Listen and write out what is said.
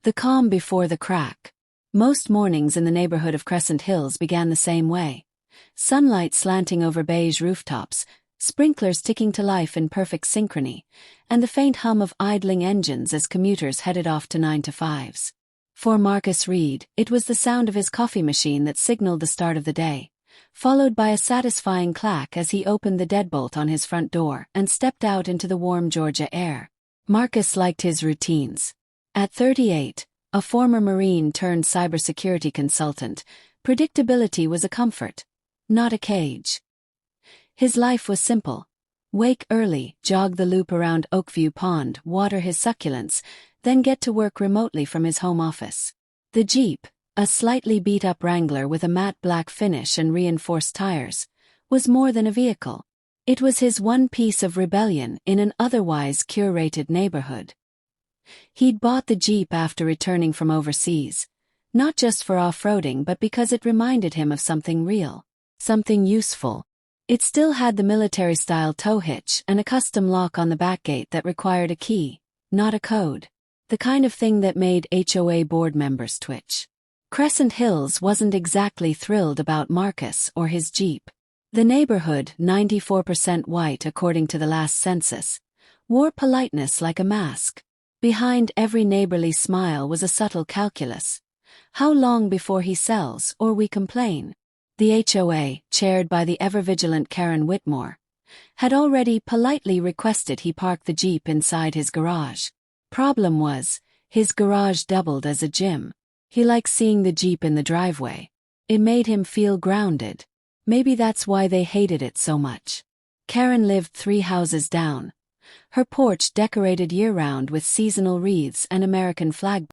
The calm before the crack. Most mornings in the neighborhood of Crescent Hills began the same way. Sunlight slanting over beige rooftops, sprinklers ticking to life in perfect synchrony, and the faint hum of idling engines as commuters headed off to 9-to-5s. For Marcus Reed, it was the sound of his coffee machine that signaled the start of the day, followed by a satisfying clack as he opened the deadbolt on his front door and stepped out into the warm Georgia air. Marcus liked his routines. At 38, a former Marine turned cybersecurity consultant, predictability was a comfort, not a cage. His life was simple. Wake early, jog the loop around Oakview Pond, water his succulents, then get to work remotely from his home office. The Jeep, a slightly beat-up Wrangler with a matte black finish and reinforced tires, was more than a vehicle. It was his one piece of rebellion in an otherwise curated neighborhood. He'd bought the Jeep after returning from overseas, not just for off-roading but because it reminded him of something real, something useful. It still had the military-style tow hitch and a custom lock on the back gate that required a key, not a code. The kind of thing that made HOA board members twitch. Crescent Hills wasn't exactly thrilled about Marcus or his Jeep. The neighborhood, 94% white according to the last census, wore politeness like a mask. Behind every neighborly smile was a subtle calculus. How long before he sells or we complain? The HOA, chaired by the ever-vigilant Karen Whitmore, had already politely requested he park the Jeep inside his garage. Problem was, his garage doubled as a gym. He liked seeing the Jeep in the driveway. It made him feel grounded. Maybe that's why they hated it so much. Karen lived 3 houses down. Her porch decorated year-round with seasonal wreaths and American flag